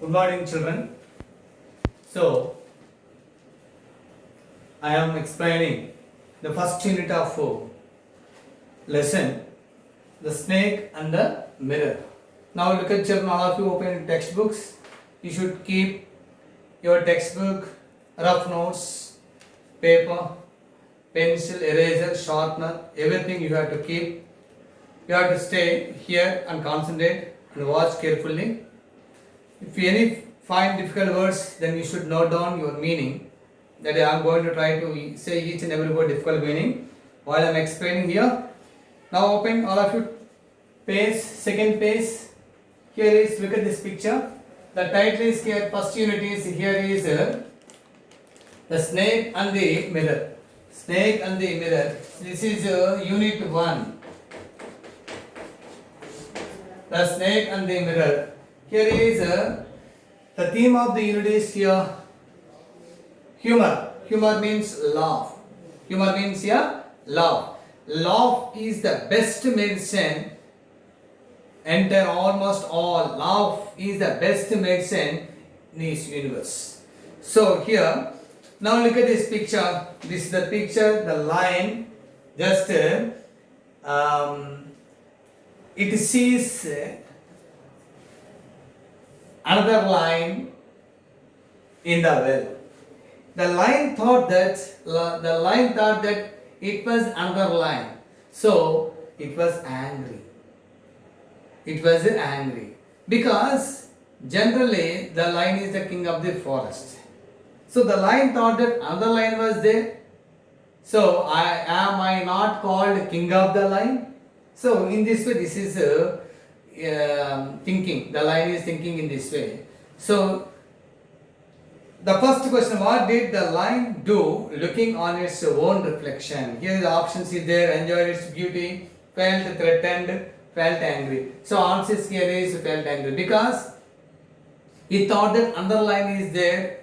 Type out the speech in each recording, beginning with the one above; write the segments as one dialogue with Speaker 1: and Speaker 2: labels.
Speaker 1: Good morning, children. So, I am explaining the first unit of lesson, the snake and the mirror. Now, look at children, all of you open textbooks. You should keep your textbook, rough notes, paper, pencil, eraser, sharpener, everything you have to keep. You have to stay here and concentrate and watch carefully. If you any find difficult words, then you should note down your meaning. That I am going to try to say each and every word difficult meaning while I am explaining here. Now open all of you page, second page. Here is, look at this picture. The title is here, first unit is, here is the snake and the mirror. Snake and the mirror. This is unit 1. The snake and the mirror. Here is the theme of the unit is here humor. Humor means laugh. Humor means here laugh. Laugh is the best medicine. Enter almost all. Laugh is the best medicine in this universe. So here, now look at this picture. This is the picture. The line just it sees another line in the well. The line thought that it was another line. So it was angry. It was angry because generally the lion is the king of the forest. So the lion thought that another lion was there. So am I not called king of the lion? So in this way, this is thinking. The lion is thinking in this way. So the first question: what did the lion do, looking on its own reflection? Here the options is there: enjoyed its beauty, felt threatened, felt angry. So answers here is felt angry because he thought that another lion is there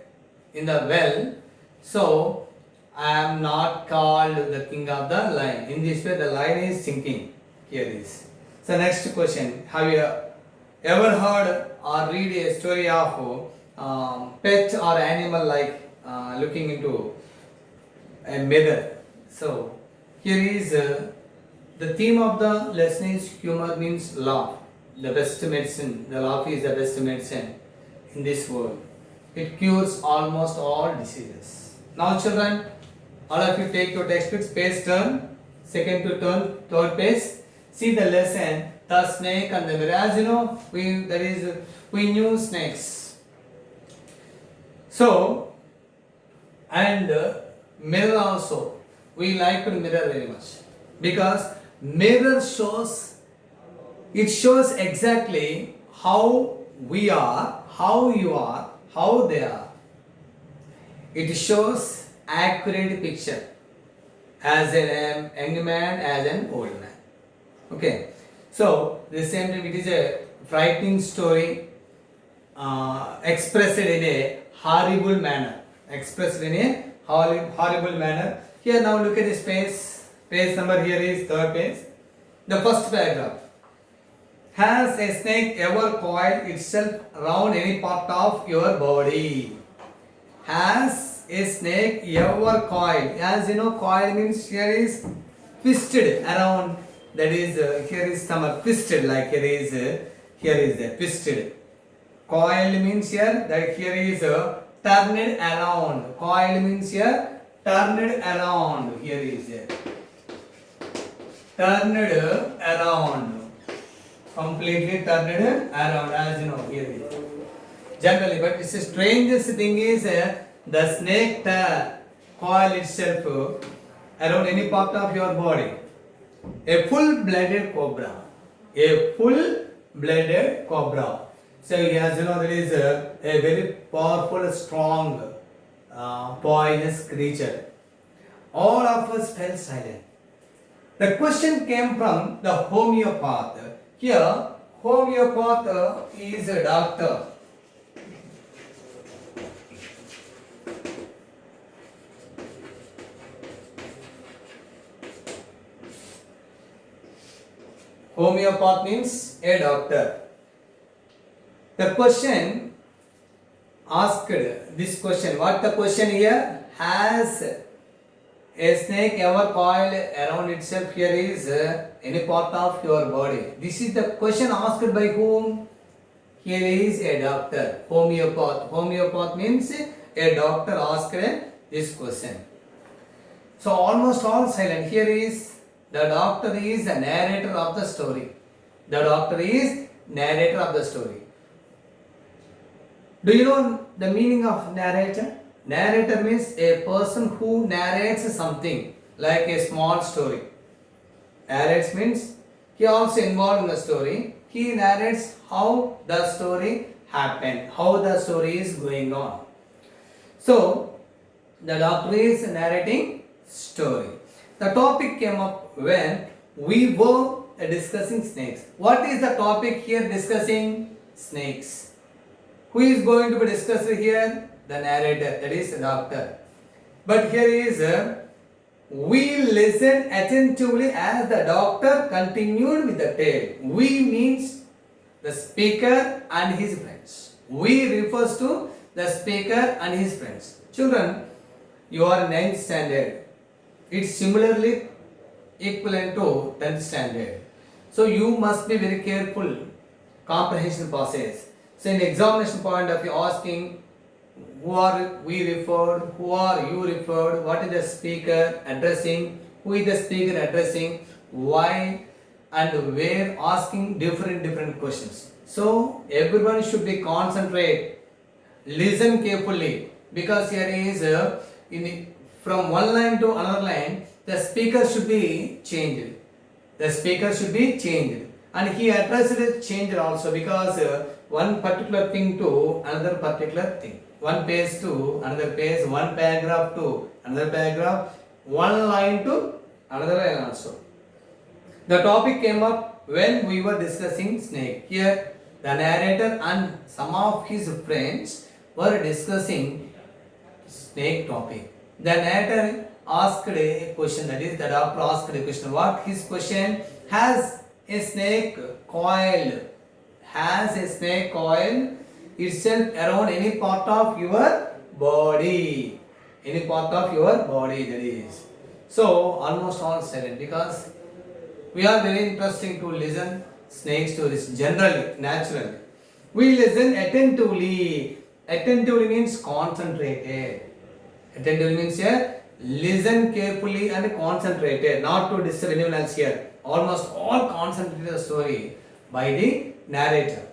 Speaker 1: in the well. So I am not called the king of the lion. In this way, the lion is thinking. Here is. So next question: have you ever heard or read a story of pet or animal like looking into a mirror? So here is the theme of the lesson is humor means laugh. The best medicine. The laugh is the best medicine in this world. It cures almost all diseases. Now children, all of you take your textbooks, page turn, second to turn, third page. See the lesson, the snake and the mirror. As you know, we knew snakes. So, and mirror also. We like the mirror very much because mirror shows exactly how we are, how you are, how they are. It shows accurate picture as a young man, as an old man. Okay, so the same time it is a frightening story expressed in a horrible manner. Expressed in a horrible manner. Here now look at this page. Page number here is third page. The first paragraph. Has a snake ever coiled itself around any part of your body? Has a snake ever coiled? As you know, coil means here is twisted around. That is here is some twisted, like here is the twisted. Coil means here that here is turned around. Coil means here turned around. Here is turned around. Completely turned around, as you know here is. Generally, but it's the strangest thing is the snake coil itself around any part of your body. A full-blooded cobra. A full-blooded cobra. So as you know, there is a very powerful, strong, poisonous creature. All of us fell silent. The question came from the homeopath. Here, homeopath is a doctor. Homeopath means a doctor. The question asked this question. What the question here? Has a snake ever coiled around itself? Here is any part of your body. This is the question asked by whom? Here is a doctor, homeopath. Homeopath means a doctor asked this question. So almost all silent. Here is the doctor is the narrator of the story. The doctor is narrator of the story. Do you know the meaning of narrator? Narrator means a person who narrates something like a small story. Narrates means he also involved in the story. He narrates how the story happened, how the story is going on. So the doctor is narrating story. The topic came up when we were discussing snakes. What is the topic here discussing? Snakes. Who is going to be discussed here? The narrator, that is the doctor. But here is we listened attentively as the doctor continued with the tale. We means the speaker and his friends. We refers to the speaker and his friends. Children, you are 9th standard. It's similarly equivalent to 10th standard. So you must be very careful comprehension process. So in examination point of view, asking who are we referred, who are you referred, what is the speaker addressing, who is the speaker addressing, why and where, asking different questions. So everyone should be concentrate, listen carefully, because here is from one line to another line, the speaker should be changed. The speaker should be changed. And he addressed it changed also, because one particular thing to another particular thing. One page to another page, one paragraph to another paragraph, one line to another line also. The topic came up when we were discussing snake. Here the narrator and some of his friends were discussing snake topic. The narrator asked a question, that is the doctor asked a question. What his question? Has a snake coiled? Has a snake coiled itself around any part of your body? Any part of your body, that is. So almost all silent, because we are very interesting to listen snake stories generally, naturally. We listen attentively. Attentively means concentrated. Attentively means here listen carefully and concentrated, not to disturb anyone else here. Almost all concentrated story by the narrator.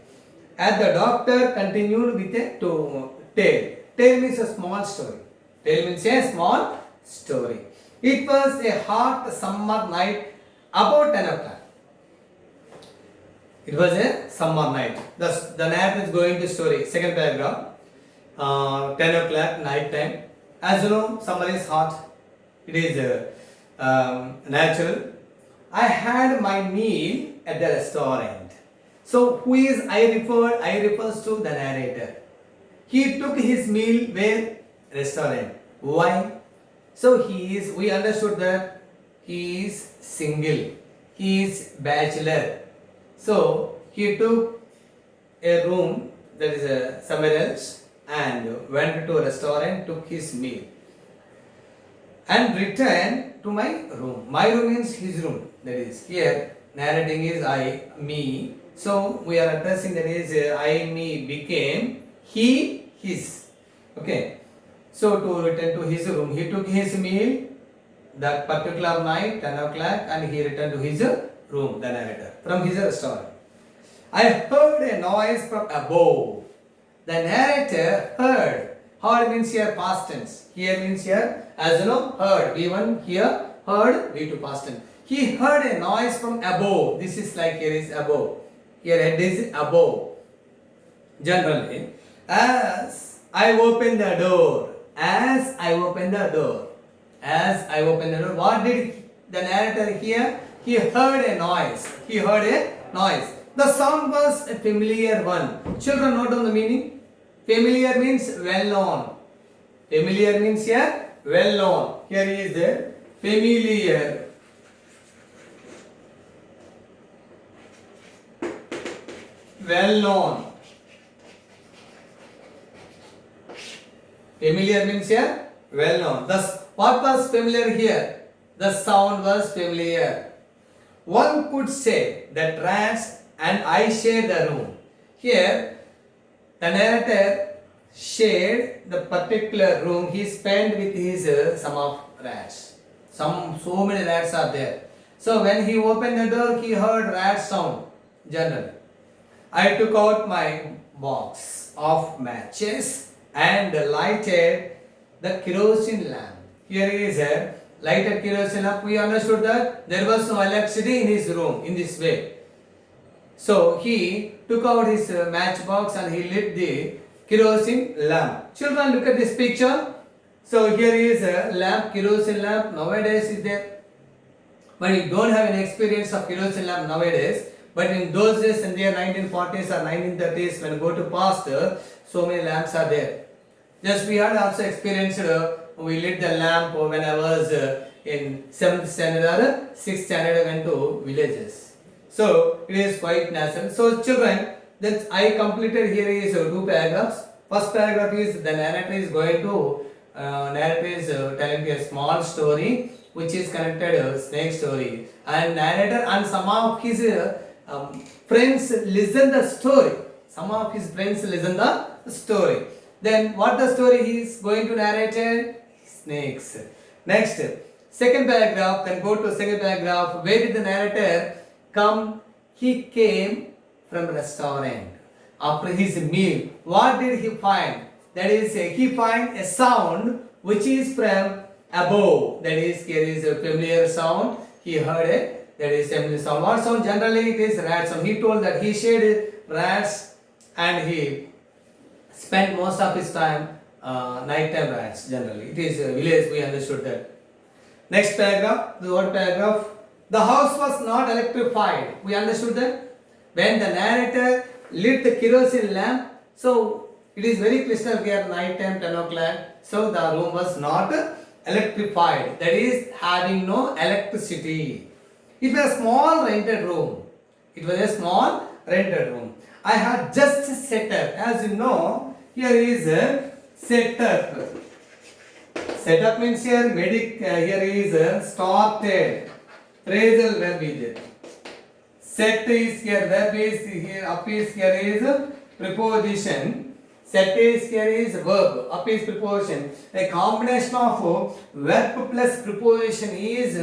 Speaker 1: As the doctor continued with a tale. Tale means a small story. Tale means a small story. It was a hot summer night about 10 o'clock. It was a summer night. The narrator is going to story. Second paragraph. 10 o'clock night time. As you know, summer is hot. It is natural. I had my meal at the restaurant. So who is I referred? I refers to the narrator. He took his meal where? Restaurant. Why? So we understood that he is single. He is bachelor. So he took a room, that is somewhere else, and went to a restaurant, took his meal, and returned to my room. My room means his room. That is here narrating is I, me. So we are addressing, that is I, me became he, his. Okay. So to return to his room, he took his meal that particular night, 10 o'clock, and he returned to his room, the narrator, from his restaurant. I heard a noise from above. The narrator heard. Heard means here past tense. Here means here, as you know, heard. V1 here, heard, V2 past tense. He heard a noise from above. This is like here is above. Here head is above. Generally, as I opened the door. As I opened the door. As I opened the door. What did the narrator hear? He heard a noise. He heard a noise. The sound was a familiar one. Children, note down the meaning. Familiar means well known. Familiar means here well known. Here is the familiar. Well known. Familiar means here well known. Thus, what was familiar here? The sound was familiar. One could say that rats and I share the room. Here, the narrator shared the particular room he spent with his some of rats. So many rats are there. So when he opened the door, he heard rat sound. Generally, I took out my box of matches and lighted the kerosene lamp. Here is a lighted kerosene lamp. We understood that there was no electricity in his room in this way. So he took out his matchbox and he lit the kerosene lamp. Children, look at this picture. So here is a lamp, kerosene lamp. Nowadays is there, but you don't have any experience of kerosene lamp nowadays. But in those days, in the 1940s or 1930s, when you go to past, so many lamps are there. Just we had also experienced, we lit the lamp when I was in 7th standard or 6th standard. I went to villages. So it is quite natural. So children, that I completed here is 2 paragraphs. First paragraph is the narrator is going to telling a small story which is connected snake story, and narrator and some of his friends listen the story. Some of his friends listen the story. Then what the story he is going to narrate? Snakes. Next, second paragraph. Then go to second paragraph. Where did the narrator come? He came from restaurant after his meal. What did he find? That is, he find a sound which is from above. That is, here is a familiar sound. He heard it. That is familiar sound. What sound? Generally, it is rat sound. He told that he shared rats and he spent most of his time nighttime rats. Generally, it is a village. We understood that. Next paragraph. The word paragraph. The house was not electrified. We understood that. When the narrator lit the kerosene lamp, so it is very crystal clear, night time 10 o'clock. So the room was not electrified. That is having no electricity. It was a small rented room. It was a small rented room. I had just set up. As you know, here is a setup. Setup means here here is started. Phrasal verb is there. Set is here, verb is here, up is here is preposition. Set is here is verb, up is preposition. A combination of verb plus preposition is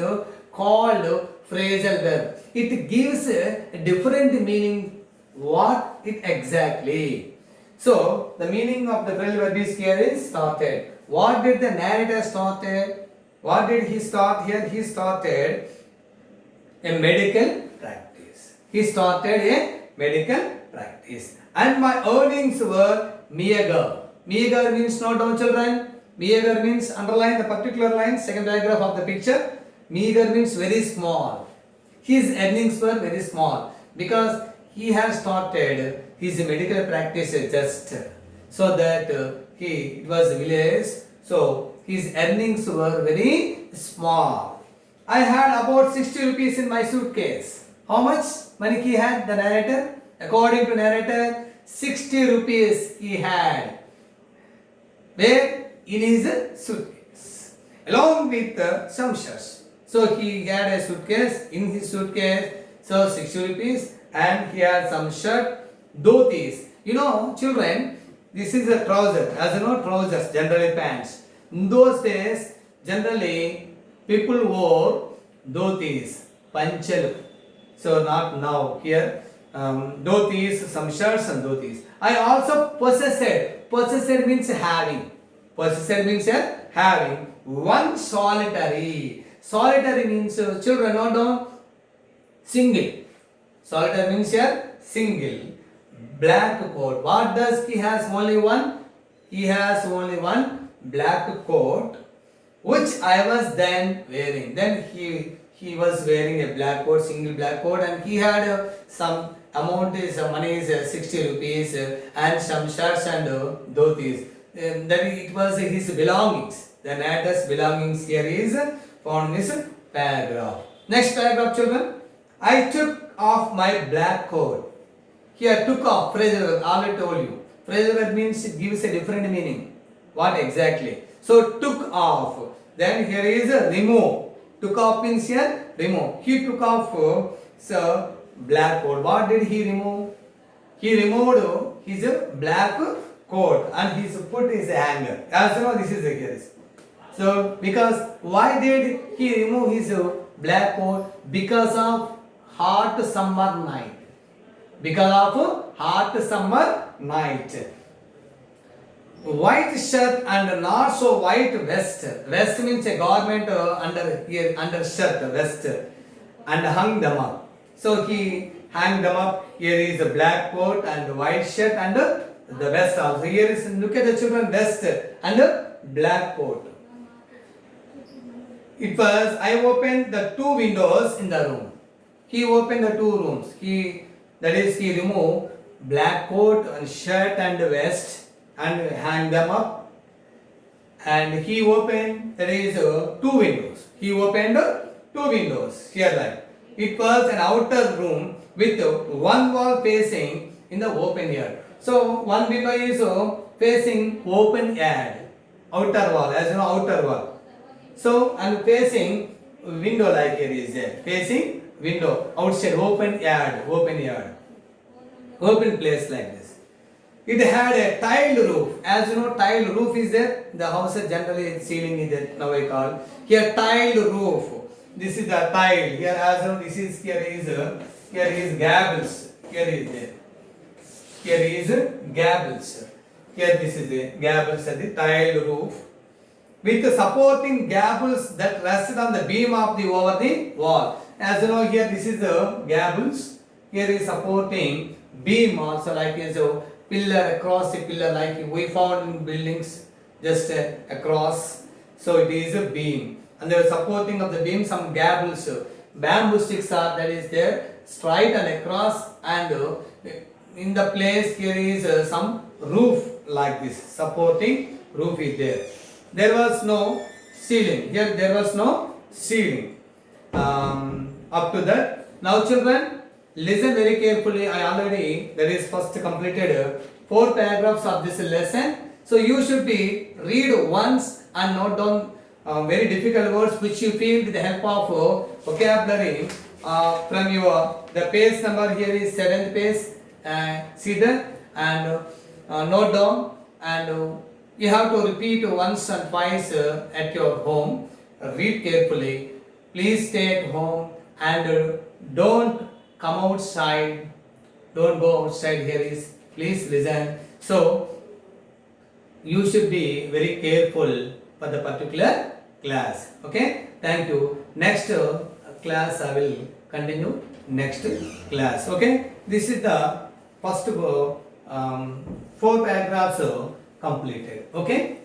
Speaker 1: called phrasal verb. It gives a different meaning what it exactly. So the meaning of the phrasal verb is here is started. What did the narrator started? What did he start here? He started a medical practice. He started a medical practice. And my earnings were meager. Meager means note down children. Meager means underline the particular line, second paragraph of the picture. Meager means very small. His earnings were very small because he has started his medical practice just so that it was village. So his earnings were very small. I had about 60 rupees in my suitcase. How much money he had, the narrator? According to narrator, 60 rupees he had. Where? In his suitcase. Along with some shirts. So he had a suitcase. In his suitcase, so 60 rupees. And he had some shirt, dhotis. You know, children, this is a trouser. As you know, trousers, generally pants. In those days, generally, people wore dhotis, panchalu. So not now. Here, dhotis, some shirts and dhotis. I also possessed. Possessed means having. Possessed means having one solitary. Solitary means children, not down. Single. Solitary means single. Black coat. What does he has? Only one. He has only one black coat, which I was then wearing. Then he was wearing a black coat, single black coat, and he had some amount is money is 60 rupees and some shirts and dhotis. Then it was his belongings. The narrator's belongings here is found in this paragraph. Next paragraph, children. I took off my black coat. Here, took off, phrasal verb, already told you. Phrasal verb means it gives a different meaning. What exactly? So took off. Then here is a remove. Took off means here remove. He took off so black coat. What did he remove? He removed his black coat and he put his hanger. As you know, this is the case. So because why did he remove his black coat? Because of hot summer night. Because of hot summer night. White shirt and not so white vest. Vest means a garment under here under shirt vest, and hung them up. So he hung them up. Here is a black coat and white shirt and the vest also. Here is look at the children vest and black coat. It was I opened the two windows in the room. He opened the two rooms. He removed black coat and shirt and vest and hang them up, and he opened two windows. He opened two windows here like it was an outer room with one wall facing in the open yard. So one window is facing open yard, outer wall, as you know, outer wall. So and facing window like here is there, facing window outside open yard, open place like this. It had a tiled roof. As you know, tiled roof is there. The houses generally ceiling is there. Now I call here tiled roof. This is the tile. Here as you know, this is here is gables. Here is there. Here is gables. Here this is the gables at the tiled roof with the supporting gables that rested on the beam of the over the wall. As you know, here this is the gables. Here is supporting beam also like as a pillar across a pillar like we found in buildings just across. So it is a beam and the supporting of the beam some gables, bamboo sticks are that is there straight and across, and in the place here is some roof like this, supporting roof is there. There was no ceiling. Here there was no ceiling up to that. Now children, listen very carefully. I already that is first completed 4 paragraphs of this lesson. So you should be read once and note down very difficult words which you feel with the help of vocabulary from your the page number here is 7th page. See that and note down, and you have to repeat once and twice at your home. Read carefully. Please stay at home and don't come outside. Don't go outside. Here is please listen. So you should be very careful for the particular class. Okay. Thank you. Next class I will continue next class. Okay. This is the first 4 paragraphs completed. Okay.